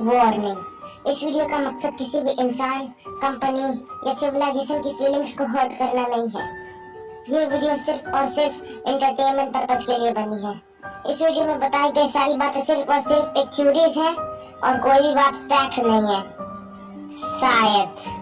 Warning, इस video का मकसद किसी भी इंसान, कंपनी या सिविलाइजेशन की फीलिंग्स को हर्ट करना नहीं है। ये वीडियो सिर्फ और सिर्फ एंटरटेनमेंट पर्पज के लिए बनी है। इस वीडियो में बताई गई सारी बातें सिर्फ और सिर्फ एक थ्योरीज है और कोई भी बात फैक्ट नहीं है। शायद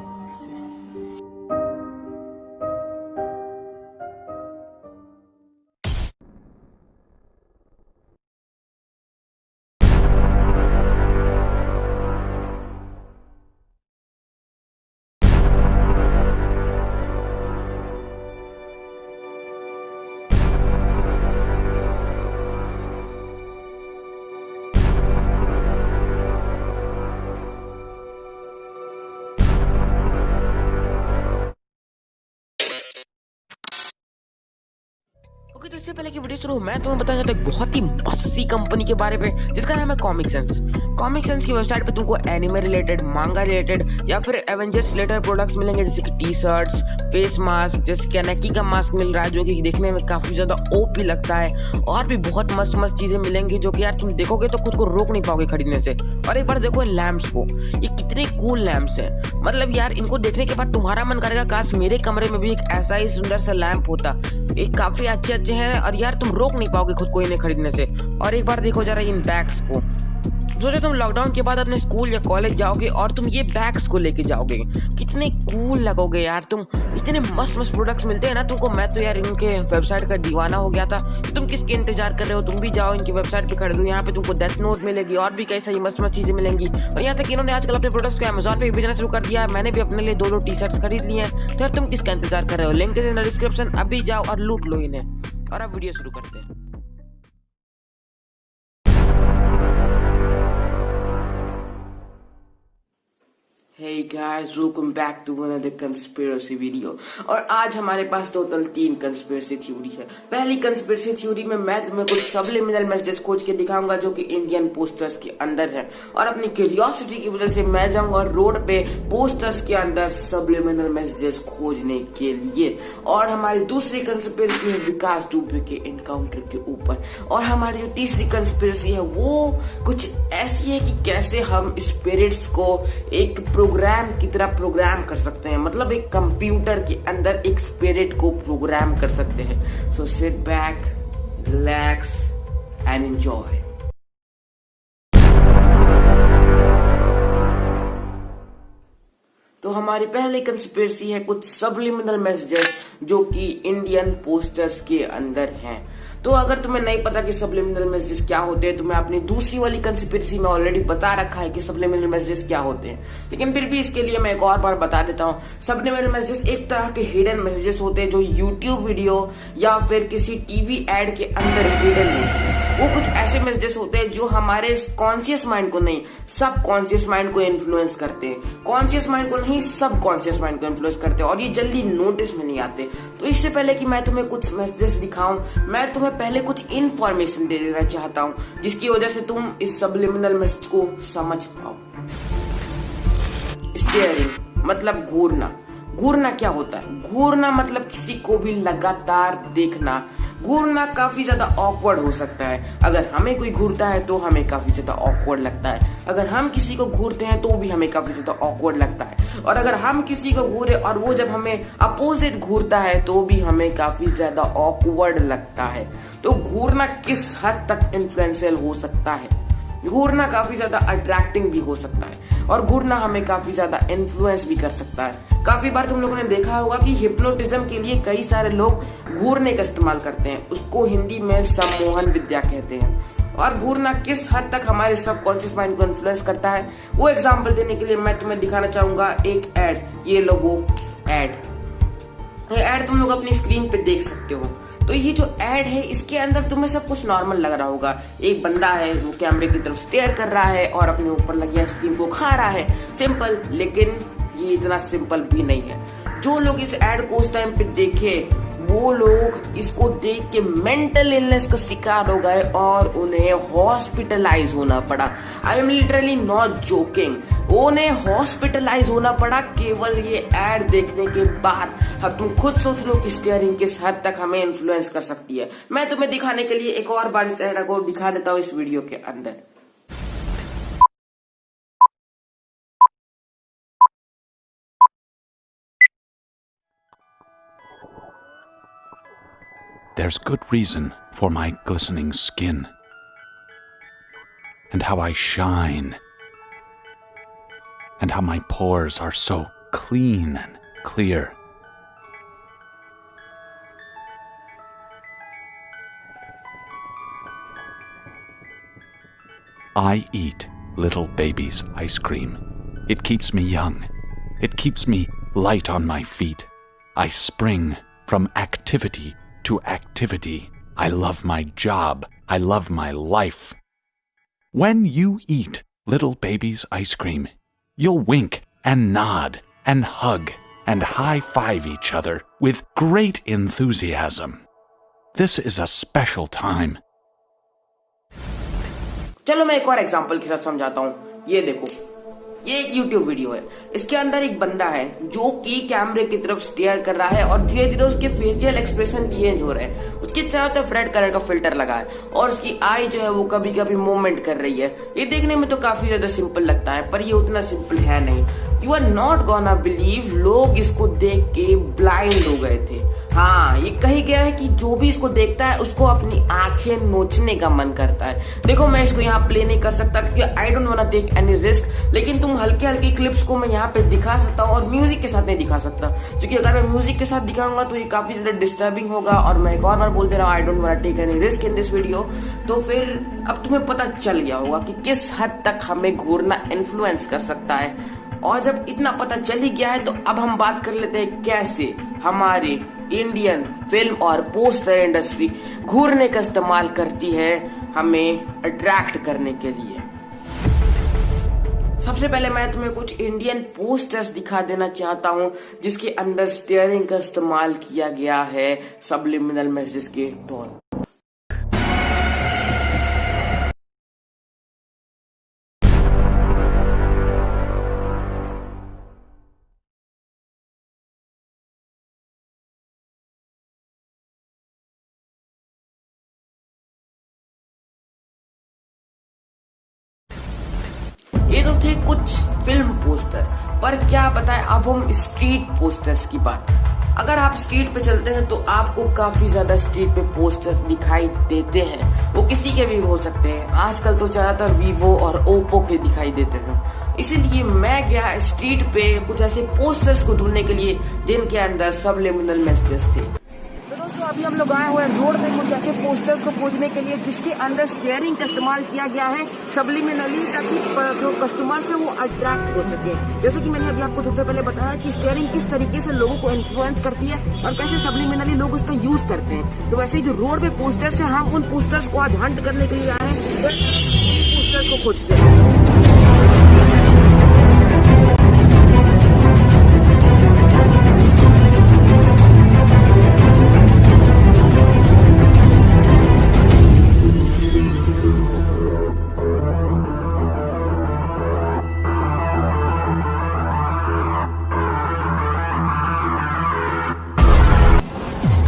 तो इससे पहले की वीडियो शुरू मैं तुम्हें बताना चाहता हूँ एक बहुत ही मस्त सी कंपनी के बारे में जिसका नाम है कॉमिक सेंस। कॉमिक सेंस की वेबसाइट पे तुमको एनिमे रिलेटेड, मांगा रिलेटेड या फिर एवेंजर्स रिलेटेड प्रोडक्ट्स मिलेंगे, जैसे कि टी शर्ट्स, फेस मास्क, जैसे कि नेकी का मास्क मिल रहा है जो कि देखने में काफी ज्यादा ओपी लगता है, और भी बहुत मस्त मस्त चीजें मिलेंगी जो कि यार तुम देखोगे तो खुद को रोक नहीं पाओगे खरीदने से। और एक बार देखो इन लैंप्स को, ये कितने कूल लैंप्स हैं। मतलब यार इनको देखने के बाद तुम्हारा मन करेगा काश मेरे कमरे में भी एक ऐसा ही सुंदर सा लैंप होता। एक काफी अच्छे हैं और यार तुम रोक नहीं पाओगे खुद को इन्हें खरीदने से। और एक बार देखो जरा इन बैग्स को, सोचो तुम लॉकडाउन के बाद अपने स्कूल या कॉलेज जाओगे और तुम ये बैग्स को लेके जाओगे, कितने कूल लगोगे यार तुम। इतने मस्त मस्त प्रोडक्ट्स मिलते हैं ना तुमको। मैं तो यार इनके वेबसाइट का दीवाना हो गया था। तुम किसके इंतजार कर रहे हो, तुम भी जाओ इनकी वेबसाइट पे खरीदो। यहाँ पे तुमको डेथ नोट मिलेगी और भी कई सारी मस्त मस्त चीजें मिलेंगी। और यहाँ तक इन्होंने आजकल अपने प्रोडक्ट्स को अमेज़न पे बेचना शुरू कर दिया है। मैंने भी अपने लिए 2 टी शर्ट्स खरीद लिए हैं। तो यार तुम किसका इंतजार कर रहे हो, लिंक इन डिस्क्रिप्शन, अभी जाओ और लूट लो इन्हें। और अब वीडियो शुरू करते हैं। Hey guys, welcome back to another conspiracy video। और आज हमारे पास टोटल 3 कंस्पिरेसी थ्योरी है। पहली कंस्पिरेसी थ्योरी में मैं तुम्हें कुछ सबलिमिनल मैसेजेस खोज के दिखाऊंगा जो कि इंडियन पोस्टर्स के अंदर है, और अपनी क्यूरियोसिटी की वजह से मैं जाऊंगा रोड पे पोस्टर्स के अंदर सबलिमिनल मैसेजेस खोजने के लिए। और हमारी दूसरी कंस्पिरेसी है विकास दुबे के एनकाउंटर के ऊपर। और हमारी जो तीसरी कंस्पिरेसी है वो कुछ ऐसी है कि कैसे हम स्पिरिट्स को एक प्रोग्राम की तरह प्रोग्राम कर सकते हैं। मतलब एक कंप्यूटर के अंदर एक स्पिरिट को प्रोग्राम कर सकते हैं। So sit back, relax and enjoy. तो हमारी पहली कंस्पिरेसी है कुछ सबलिमिनल मैसेजेस जो कि इंडियन पोस्टर्स के अंदर हैं। तो अगर तुम्हें नहीं पता कि सबलिमिनल मैसेजेस क्या होते हैं तो मैं अपनी दूसरी वाली कंस्पिरेसी में ऑलरेडी बता रखा है कि सबलिमिनल मैसेजेस क्या होते हैं, लेकिन फिर भी इसके लिए मैं एक और बार बता देता हूँ। सबलिमिनल मैसेजेस एक तरह के हिडन मैसेजेस होते हैं जो यूट्यूब वीडियो या फिर किसी टीवी एड के अंदर हिडन होते हैं। वो कुछ ऐसे मैसेजेस होते हैं जो हमारे कॉन्शियस माइंड को नहीं, सब कॉन्शियस माइंड को इन्फ्लुएंस करते हैं। कॉन्शियस माइंड को नहीं, सब कॉन्शियस माइंड को इन्फ्लुएंस करते हैं, और ये जल्दी नोटिस में नहीं आते। तो इससे पहले कि मैं तुम्हें कुछ मैसेजेस दिखाऊं, मैं तुम्हें पहले कुछ इन्फॉर्मेशन दे देना चाहता हूं जिसकी वजह से तुम इस सबलिमिनल मैसेज को समझ पाओ। स्टेयरिंग मतलब घूरना। घूरना क्या होता है? घूरना मतलब किसी को भी लगातार देखना। घूरना काफी ज्यादा ऑकवर्ड हो सकता है। अगर हमें कोई घूरता है तो हमें काफी ज्यादा ऑकवर्ड लगता है। अगर हम किसी को घूरते हैं तो भी हमें काफी ज्यादा ऑकवर्ड लगता है। और अगर हम किसी को घूरे और वो जब हमें अपोजिट घूरता है तो भी हमें काफी ज्यादा ऑकवर्ड लगता है। तो घूरना किस हद तक इन्फ्लुएंशियल हो सकता है? घूरना काफी ज्यादा अट्रैक्टिंग भी हो सकता है, और घूरना हमें काफी ज्यादा इन्फ्लुएंस भी कर सकता है। काफी बार तुम लोगों ने देखा होगा कि हिप्नोटिज्म के लिए कई सारे लोग घूरने का इस्तेमाल करते हैं। उसको हिंदी में सम्मोहन विद्या कहते हैं। और घूरना किस हद तक हमारे सबकॉन्शियस माइंड को इन्फ्लुएंस करता है वो एग्जांपल देने के लिए मैं तुम्हें दिखाना चाहूंगा एक एड। ये लो वो एड, ये एड तुम लोग अपनी स्क्रीन पे देख सकते हो। तो ये जो एड है इसके अंदर तुम्हें सब कुछ नॉर्मल लग रहा होगा। एक बंदा है जो कैमरे की तरफ स्टेयर कर रहा है और अपने ऊपर लगी आइसक्रीम को खा रहा है, सिंपल। लेकिन ये इतना सिंपल भी नहीं है। जो लोग इस एड को उस टाइम पे देखे वो लोग इसको देख के मेंटल इलनेस का शिकार हो गए और उन्हें हॉस्पिटलाइज होना पड़ा। I am literally not joking, उन्हें हॉस्पिटलाइज होना पड़ा केवल ये एड देखने के बाद। अब तुम खुद सोच लो कि स्टीयरिंग किस हद तक हमें इन्फ्लुएंस कर सकती है। मैं तुम्हें दिखाने के लिए एक और बार इस एड को दिखा देता हूँ इस वीडियो के अंदर। there's good reason for my glistening skin, and how I shine, and how my pores are so clean and clear. I eat little baby's ice cream. It keeps me young. It keeps me light on my feet. I spring from activity to activity. I love my job. I love my life. When you eat little baby's ice cream, you'll wink and nod and hug and high-five each other with great enthusiasm. This is a special time. चलो मैं एक और example के साथ समझाता हूँ। ये देखो, ये एक YouTube वीडियो है। इसके अंदर एक बंदा है जो कि कैमरे की तरफ स्टेयर कर रहा है और धीरे धीरे उसके फेशियल एक्सप्रेशन चेंज हो रहे हैं। उसके चारों तरफ रेड कलर का फिल्टर लगा है और उसकी आई जो है वो कभी कभी मूवमेंट कर रही है। ये देखने में तो काफी ज्यादा सिंपल लगता है, पर ये उतना सिंपल है नहीं। You are not gonna believe, लोग इसको देख के ब्लाइंड हो गए थे। हाँ, ये कही गया है कि जो भी इसको देखता है उसको अपनी आंखें नोचने का मन करता है। देखो, मैं इसको यहाँ प्ले नहीं कर सकता क्योंकि I don't want take any risk, लेकिन तुम हल्की हल्की क्लिप्स को मैं यहाँ पे दिखा सकता हूँ और म्यूजिक के साथ नहीं दिखा सकता, क्योंकि अगर मैं म्यूजिक के साथ दिखाऊंगा तो ये काफी ज्यादा डिस्टर्बिंग होगा। और मैं एक और बार बोल दे रहा हूँ, I don't want take any risk in this video. तो फिर अब तुम्हें पता चल गया होगा कि किस हद तक हमें घूरना इन्फ्लुएंस कर सकता है। और जब इतना पता चल ही गया है तो अब हम बात कर लेते हैं कैसे हमारे इंडियन फिल्म और पोस्टर इंडस्ट्री घूरने का इस्तेमाल करती है हमें अट्रैक्ट करने के लिए। सबसे पहले मैं तुम्हें कुछ इंडियन पोस्टर्स दिखा देना चाहता हूं जिसके अंदर स्टीयरिंग का इस्तेमाल किया गया है सबलिमिनल मैसेज के तौर पर। ये तो थे कुछ फिल्म पोस्टर, पर क्या बताएं अब हम स्ट्रीट पोस्टर्स की बात। अगर आप स्ट्रीट पे चलते हैं तो आपको काफी ज्यादा स्ट्रीट पे पोस्टर्स दिखाई देते हैं। वो किसी के भी हो सकते हैं, आजकल तो ज्यादातर वीवो और ओप्पो के दिखाई देते हैं। इसीलिए मैं गया स्ट्रीट पे कुछ ऐसे पोस्टर्स को ढूंढने के लिए जिनके अंदर सबलिमिनल मैसेजेस थे। दोस्तों, अभी हम लोग आए हुए हैं रोड पे कुछ ऐसे पोस्टर्स को खोजने के लिए जिसके अंदर स्टीयरिंग का इस्तेमाल किया गया है सबलिमिनली, ताकि जो कस्टमर्स है वो अट्रैक्ट हो सके। जैसे कि मैंने अभी आपको थोड़ी देर पहले बताया कि स्टीयरिंग किस तरीके से लोगों को इन्फ्लुएंस करती है और कैसे सबलिमिनली लोग उसका यूज करते हैं। तो वैसे ही जो रोड पे पोस्टर्स है, हम उन पोस्टर्स को आज हंट करने के लिए आए हैं, पोस्टर्स को खोजते हैं।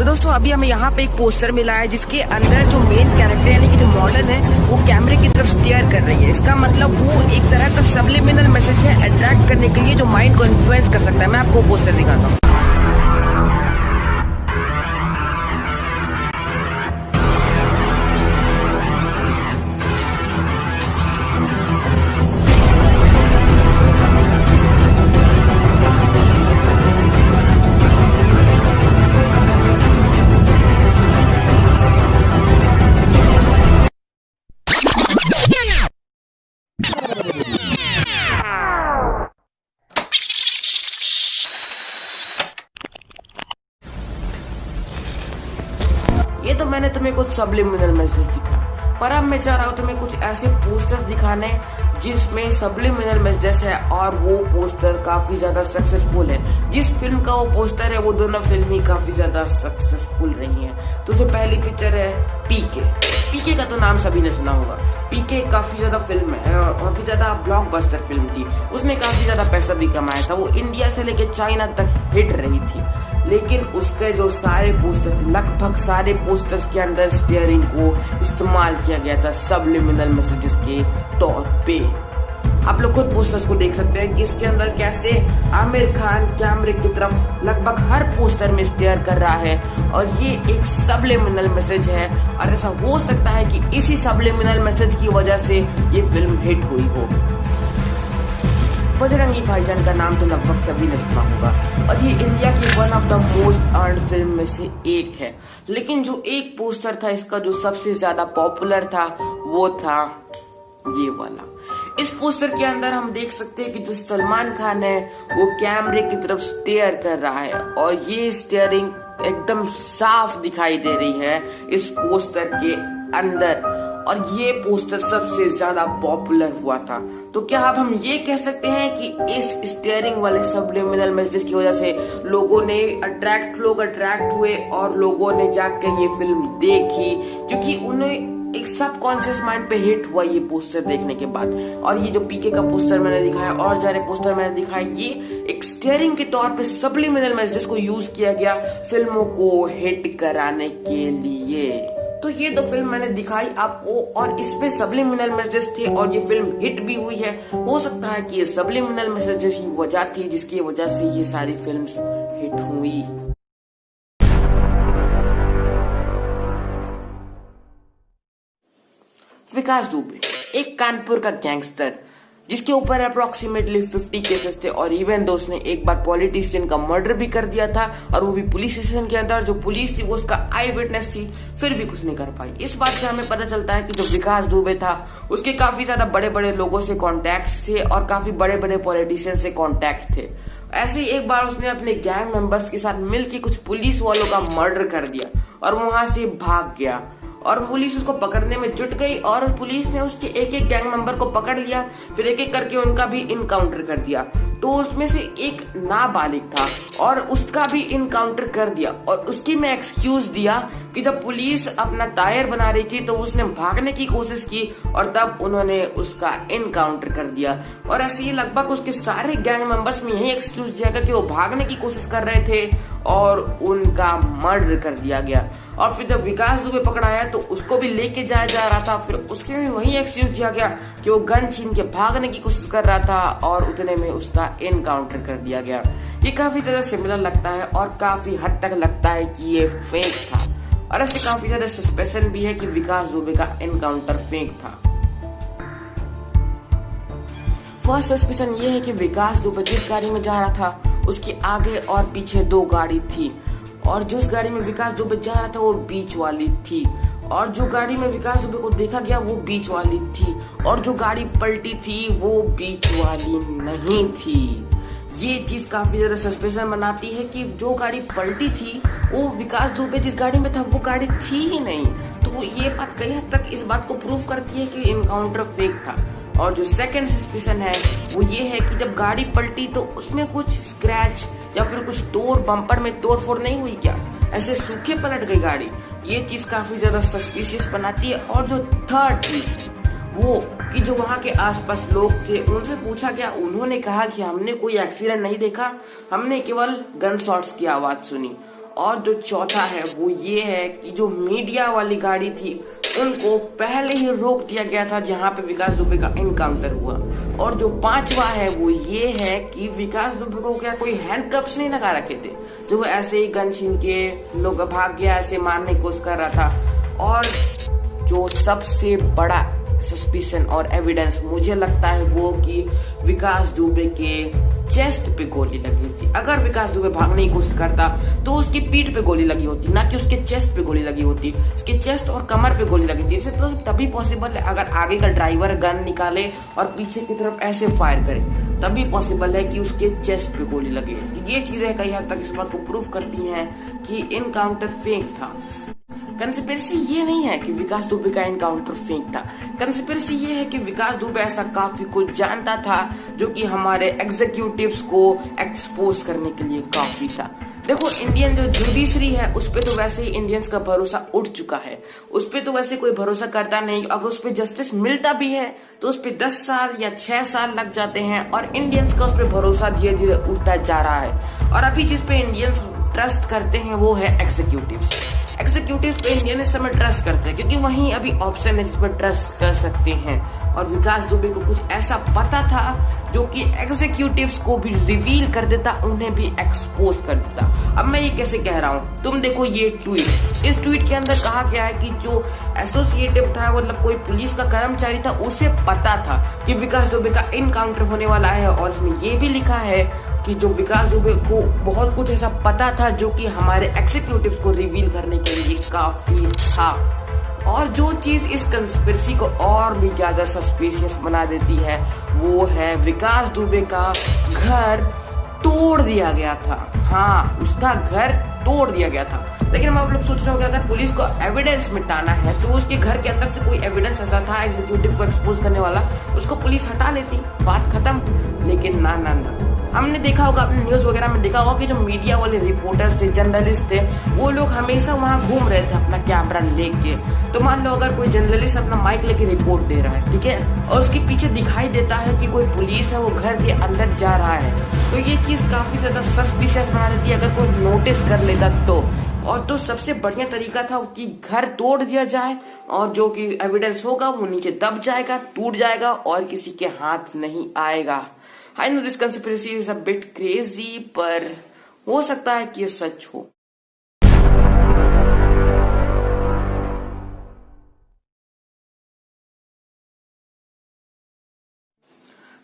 दोस्तों, अभी हमें यहाँ पे एक पोस्टर मिला है जिसके अंदर जो मेन कैरेक्टर यानी कि जो मॉडल है वो कैमरे की तरफ स्टीयर कर रही है। इसका मतलब वो एक तरह का सबलिमिनल मैसेज है अट्रैक्ट करने के लिए जो माइंड को इन्फ्लुएंस कर सकता है। मैं आपको पोस्टर दिखाता हूँ। ये तो मैंने तुम्हें कुछ सबलिमिनल मैसेज दिखा, पर अब मैं चाह रहा हूँ तुम्हें कुछ ऐसे पोस्टर दिखाने जिसमें सबलिमिनल मैसेज है और वो पोस्टर काफी ज्यादा सक्सेसफुल है। जिस फिल्म का वो पोस्टर है वो दोनों फिल्म ही काफी ज्यादा सक्सेसफुल रही हैं। तो जो पहली पिक्चर है पीके, पीके का तो नाम सभी ने सुना होगा। पीके काफी ज्यादा फिल्म है, काफी ज्यादा ब्लॉकबस्टर फिल्म थी। उसने काफी ज्यादा पैसा भी कमाया था, वो इंडिया से लेके चाइना तक हिट रही थी। लेकिन उसके जो सारे पोस्टर थे, लगभग सारे पोस्टर्स के अंदर स्टीयरिंग को इस्तेमाल किया गया था सबलिमिनल मैसेजेस के तौर पे। आप लोग खुद पोस्टर्स को देख सकते हैं कि इसके अंदर कैसे आमिर खान कैमरे की तरफ लगभग हर पोस्टर में स्टेयर कर रहा है और ये एक सबलिमिनल मैसेज है और ऐसा हो सकता है कि इसी सबलिमिनल मैसेज की वजह से ये फिल्म हिट हुई हो। बजरंगी भाईजान का नाम तो लगभग सभी ने सुना होगा और ये इंडिया की one of the most earned film में से एक है, लेकिन जो एक पोस्टर था इसका जो सबसे ज्यादा पॉपुलर था वो था ये वाला। इस पोस्टर के अंदर हम देख सकते हैं कि जो सलमान खान है वो कैमरे की तरफ स्टेयर कर रहा है और ये स्टेयरिंग एकदम साफ दिखाई दे रही है इस पोस्टर के अंदर और ये पोस्टर सबसे ज्यादा पॉपुलर हुआ था। तो क्या अब हम ये कह सकते हैं कि इस स्टीयरिंग वाले सबलिमिनल मैसेज की वजह से लोग अट्रैक्ट हुए और लोगों ने जाकर ये फिल्म देखी क्योंकि उन्हें एक सबकॉन्शियस माइंड पे हिट हुआ ये पोस्टर देखने के बाद। और ये जो पीके का पोस्टर मैंने दिखाया और सारे पोस्टर मैंने दिखाया, ये एक स्टीयरिंग के तौर पे सबलिमिनल मैसेज को यूज किया गया फिल्मों को हिट कराने के लिए। तो ये दो फिल्म मैंने दिखाई आपको और इसपे सबलिमिनल मैसेज थे और ये फिल्म हिट भी हुई है। हो सकता है कि ये सबलिमिनल मैसेज की वजह थी जिसकी वजह से ये सारी फिल्म्स हिट हुई। विकास दुबे एक कानपुर का गैंगस्टर जिसके ऊपर अप्रोक्सीमेटली 50 केसेस थे और इवन दो उसने एक बार पॉलिटिशियन का मर्डर भी कर दिया था और वो भी पुलिस स्टेशन के अंदर। जो पुलिस थी वो उसका आई विटनेस थी, फिर भी कुछ नहीं कर पाई। इस बात से हमें पता चलता है कि जो विकास दुबे था उसके काफी ज्यादा बड़े बड़े लोगों से कॉन्टैक्ट थे और काफी बड़े बड़े पॉलिटिशियन से कॉन्टैक्ट थे। ऐसे ही एक बार उसने अपने गैंग मेंबर्स के साथ मिलकर कुछ पुलिस वालों का मर्डर कर दिया और वहां से भाग गया और पुलिस उसको पकड़ने में जुट गई और पुलिस ने उसके एक एक गैंग मेंबर को पकड़ लिया, फिर एक एक करके उनका भी इनकाउंटर कर दिया। तो उसमें से एक नाबालिग था और उसका भी इनकाउंटर कर दिया और उसकी में एक्सक्यूज दिया कि जब पुलिस अपना टायर बना रही थी तो उसने भागने की कोशिश की और तब उन्होंने उसका इनकाउंटर कर दिया। और ऐसे ही लगभग उसके सारे गैंग मेंबर्स में यही एक्सक्यूज दिया गया कि वो भागने की कोशिश कर रहे थे और उनका मर्डर कर दिया गया। और फिर जब विकास दुबे पकड़ाया तो उसको भी लेके जाया जा रहा था, फिर उसके में वही एक्सक्यूज दिया गया कि वो गन छीन के भागने की कोशिश कर रहा था और उतने में उसका इनकाउंटर कर दिया गया। ये काफी ज्यादा सिमिलर लगता है और काफी हद तक लगता है कि ये फेक था और ऐसे काफी ज्यादा सस्पेंशन भी है कि विकास दुबे का इनकाउंटर फेक था। फर्स्ट सस्पेंशन ये है कि विकास दुबे जिस गाड़ी में जा रहा था उसके आगे और पीछे दो गाड़ी थी और जिस गाड़ी में विकास दुबे जा रहा था वो बीच वाली थी और जो गाड़ी में विकास दुबे को देखा गया वो बीच वाली थी और जो गाड़ी पलटी थी वो बीच वाली नहीं थी। ये चीज काफी ज्यादा सस्पेंशन बनाती है कि जो गाड़ी पलटी थी वो विकास दुबे जिस गाड़ी में था वो गाड़ी थी ही नहीं। तो ये बात कई हद तक इस बात को प्रूव करती है कि इनकाउंटर फेक था। और जो सेकंड सस्पेंशन है वो ये है कि जब गाड़ी पलटी तो उसमें कुछ स्क्रैच या फिर कुछ बम्पर में तोड़फोड़ नहीं हुई क्या, ऐसे सूखे पलट गई गाड़ी। ये चीज काफी ज्यादा सस्पिशियस बनाती है। और जो थर्ड चीज वो कि जो वहाँ के आसपास लोग थे उनसे पूछा गया, उन्होंने कहा कि हमने कोई एक्सीडेंट नहीं देखा, हमने केवल गन शॉट्स की आवाज सुनी। और जो चौथा है वो ये है कि जो मीडिया वाली गाड़ी थी उनको पहले ही रोक दिया गया था जहां पे विकास दुबे का इनकाउंटर हुआ। और जो पांचवा है वो ये है कि विकास दुबे को क्या कोई हैंडकफ्स नहीं लगा रखे थे, जो वो ऐसे ही गन छीन के लोग भाग गया, ऐसे मारने की कोशिश कर रहा था। और जो सबसे बड़ा सस्पिशन और एविडेंस मुझे लगता है वो कि विकास दुबे के चेस्ट पे गोली लगी थी। अगर विकास दुबे भागने की कोशिश करता तो उसकी पीठ पे गोली लगी होती, ना कि उसके चेस्ट पे गोली लगी होती। उसके चेस्ट और कमर पे गोली लगी थी। तो तभी पॉसिबल है अगर आगे का ड्राइवर गन निकाले और पीछे की तरफ ऐसे फायर करे, तभी पॉसिबल है कि उसके चेस्ट पे गोली लगे। ये चीजें कई हद तक इस बात को प्रूव करती हैं कि इनकाउंटर फेक था। कंस्पिरेसी ये नहीं है कि विकास दुबे का इनकाउंटर फेक था। कंस्पिरेसी ये है कि विकास दुबे ऐसा काफी कुछ जानता था जो कि हमारे एग्जीक्यूटिव्स को एक्सपोज करने के लिए काफी था। देखो, इंडियन जो जुडिशरी है उस पे तो वैसे ही इंडियंस का भरोसा उठ चुका है, उस पे तो वैसे कोई भरोसा करता नहीं। अगर उस पे जस्टिस मिलता भी है तो उस पे 10 साल या 6 साल लग जाते हैं और इंडियंस का उस पे भरोसा धीरे धीरे उठता जा रहा है। और अभी जिस पे इंडियंस ट्रस्ट करते हैं वो है एग्जीक्यूटिव्स पे इंडियन इस समय ट्रस्ट करते हैं क्योंकि वही अभी ऑप्शन है जिस पर ट्रस्ट कर सकते हैं। और विकास दुबे को कुछ ऐसा पता था जो कि एग्जीक्यूटिव्स को भी रिवील कर देता, उन्हें भी एक्सपोज कर देता। अब मैं ये कैसे कह रहा हूँ, तुम देखो ये ट्वीट, इस ट्वीट के अंदर कहा गया है कि जो एसोसिएटिव था, मतलब कोई पुलिस का कर्मचारी था, उसे पता था कि विकास दुबे का इनकाउंटर होने वाला है। और इसमें ये भी लिखा है कि जो विकास दुबे को बहुत कुछ ऐसा पता था जो कि हमारे एग्जीक्यूटिव्स को रिवील करने के लिए काफी था। और जो चीज इस कंस्पिरेसी को और भी ज्यादा सस्पिशियस बना देती है वो है विकास दुबे का घर तोड़ दिया गया था। हाँ, उसका घर तोड़ दिया गया था। लेकिन अब आप लोग सोच रहे हो कि अगर पुलिस को एविडेंस मिटाना है तो उसके घर के अंदर से कोई एविडेंस ऐसा था एग्जीक्यूटिव को एक्सपोज करने वाला, उसको पुलिस हटा लेती, बात खत्म। लेकिन ना ना ना, हमने देखा होगा, अपने न्यूज वगैरह में देखा होगा कि जो मीडिया वाले रिपोर्टर्स थे, जर्नलिस्ट थे, वो लोग हमेशा वहां घूम रहे थे अपना कैमरा लेके। तो मान लो अगर कोई जर्नलिस्ट अपना माइक लेके रिपोर्ट दे रहा है, ठीक है, और उसके पीछे दिखाई देता है कि कोई पुलिस है वो घर के अंदर जा रहा है, तो ये चीज काफी ज्यादा सस्पिशियस बना देती है अगर कोई नोटिस कर लेता तो। और तो सबसे बढ़िया तरीका था कि घर तोड़ दिया जाए और जो कि एविडेंस होगा वो नीचे दब जाएगा, टूट जाएगा और किसी के हाथ नहीं आएगा। I know this conspiracy is a bit crazy, पर हो सकता है कि ये सच हो।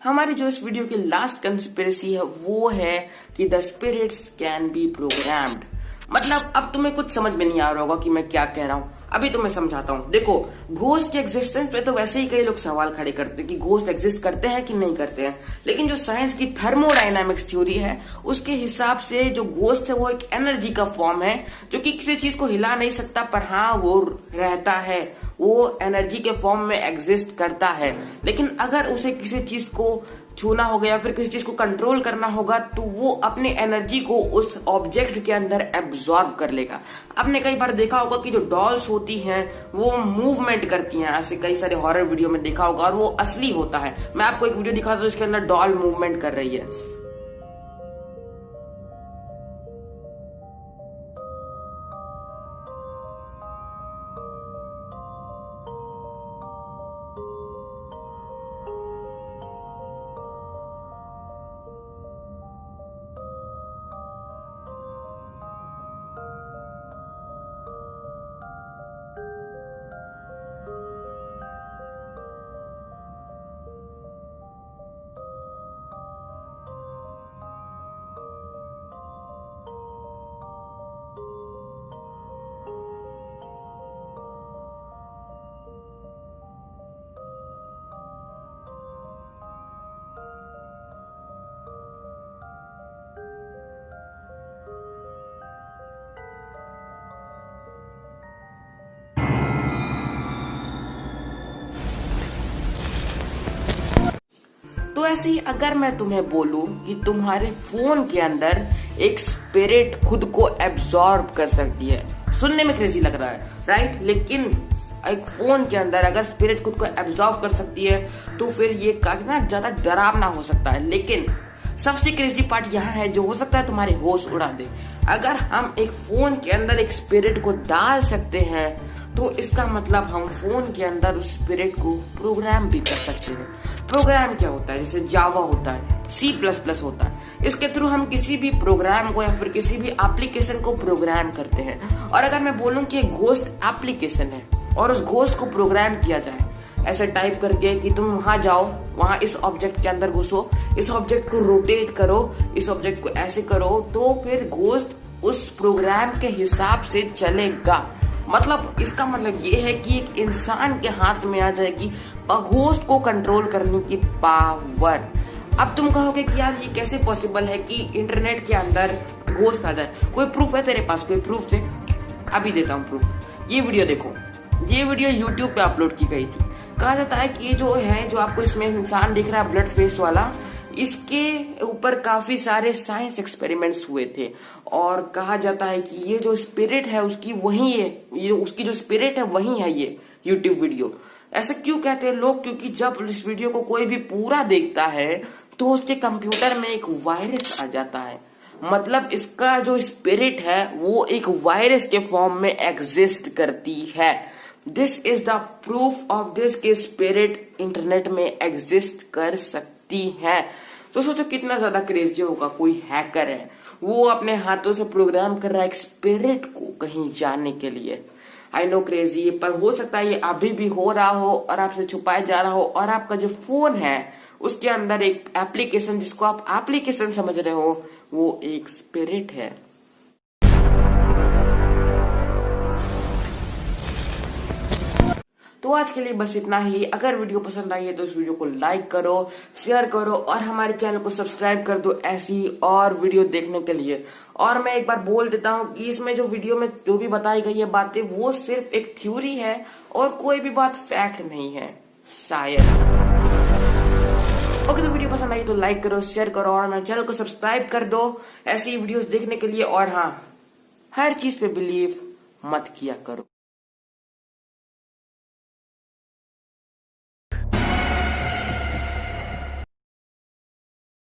हमारी जो इस वीडियो की लास्ट कंस्पिरेसी है वो है कि the spirits can be programmed. मतलब अब तुम्हें कुछ समझ में नहीं आ रहा होगा कि मैं क्या कह रहा हूँ, अभी तो मैं समझाता हूँ। देखो, घोस्ट के एग्जिस्टेंस पे तो वैसे ही कई लोग सवाल खड़े करते हैं कि घोस्ट एग्जिस्ट करते हैं कि नहीं करते हैं, लेकिन जो साइंस की थर्मोडायनामिक्स थ्योरी है उसके हिसाब से जो घोस्ट है वो एक एनर्जी का फॉर्म है जो कि किसी चीज को हिला नहीं सकता, पर हाँ वो रहता है, वो एनर्जी के फॉर्म में एग्जिस्ट करता है। लेकिन अगर उसे किसी चीज को छूना होगा या फिर किसी चीज को कंट्रोल करना होगा तो वो अपने एनर्जी को उस ऑब्जेक्ट के अंदर एब्जॉर्ब कर लेगा। आपने कई बार देखा होगा कि जो डॉल्स होती हैं वो मूवमेंट करती हैं, ऐसे कई सारे हॉरर वीडियो में देखा होगा, और वो असली होता है। मैं आपको एक वीडियो दिखाता हूं जिसके अंदर डॉल मूवमेंट कर रही है। तो ऐसे ही अगर मैं तुम्हें बोलूं कि तुम्हारे फोन के अंदर एक स्पिरिट खुद को एब्जॉर्ब कर सकती है, सुनने में क्रेजी लग रहा है, राइट? लेकिन एक फोन के अंदर अगर स्पिरिट खुद को एब्जॉर्ब कर सकती है तो फिर ये कितना ज्यादा डरावना हो सकता है। लेकिन सबसे क्रेजी पार्ट यहाँ है जो हो सकता है तुम्हारे होश उड़ा दे। अगर हम एक फोन के अंदर एक स्पिरिट को डाल सकते हैं तो इसका मतलब हम फोन के अंदर उस स्पिरिट को प्रोग्राम भी कर सकते हैं। प्रोग्राम क्या होता है? जैसे जावा होता है, C++ होता है, इसके थ्रू हम किसी भी प्रोग्राम को या फिर किसी भी एप्लीकेशन को प्रोग्राम करते हैं। और अगर मैं बोलूं कि एक घोस्ट एप्लीकेशन है और उस घोस्ट को प्रोग्राम किया जाए ऐसे टाइप करके कि तुम वहां जाओ, वहां इस ऑब्जेक्ट के अंदर घुसो, इस ऑब्जेक्ट को रोटेट करो, इस ऑब्जेक्ट को ऐसे करो, तो फिर घोस्ट उस प्रोग्राम के हिसाब से चलेगा। मतलब इसका मतलब ये है कि एक इंसान के हाथ में आ जाएगी घोस्ट को कंट्रोल करने की पावर। अब तुम कहोगे कि यार ये कैसे पॉसिबल है कि इंटरनेट के अंदर घोस्ट आ जाए? कोई प्रूफ है तेरे पास? कोई प्रूफ है? अभी देता हूँ प्रूफ। ये वीडियो देखो, ये वीडियो YouTube पे अपलोड की गई थी। कहा जाता है कि ये जो है, जो आपको इसमें इंसान दिख रहा है ब्लड फेस वाला, इसके ऊपर काफी सारे साइंस एक्सपेरिमेंट्स हुए थे और कहा जाता है कि ये जो स्पिरिट है उसकी वही है, ये उसकी जो स्पिरिट है वही है ये यूट्यूब वीडियो। ऐसा क्यों कहते हैं लोग? क्योंकि जब इस वीडियो को कोई भी पूरा देखता है तो उसके कंप्यूटर में एक वायरस आ जाता है। मतलब इसका जो स्पिरिट है वो एक वायरस के फॉर्म में एग्जिस्ट करती है। This is the proof of this कि स्पिरिट इंटरनेट में एग्जिस्ट कर सकती है। तो सोचो कितना ज्यादा क्रेजी होगा। कोई हैकर है, वो अपने हाथों से प्रोग्राम कर रहा है एक स्पिरिट को कहीं जाने के लिए। आई नो क्रेजी, पर हो सकता है ये अभी भी हो रहा हो और आपसे छुपाया जा रहा हो, और आपका जो फोन है उसके अंदर एक एप्लीकेशन, जिसको आप एप्लीकेशन समझ रहे हो, वो एक स्पिरिट है। तो आज के लिए बस इतना ही। अगर वीडियो पसंद आई है तो इस वीडियो को लाइक करो, शेयर करो और हमारे चैनल को सब्सक्राइब कर दो ऐसी और वीडियो देखने के लिए। और मैं एक बार बोल देता हूँ कि इसमें जो वीडियो में जो भी बताई गई है बातें, वो सिर्फ एक थ्योरी है और कोई भी बात फैक्ट नहीं है, शायद। ओके, तो वीडियो पसंद आई तो लाइक करो, शेयर करो और हमारे चैनल को सब्सक्राइब कर दो ऐसी वीडियोस देखने के लिए। और हाँ, हर चीज पे बिलीव मत किया करो।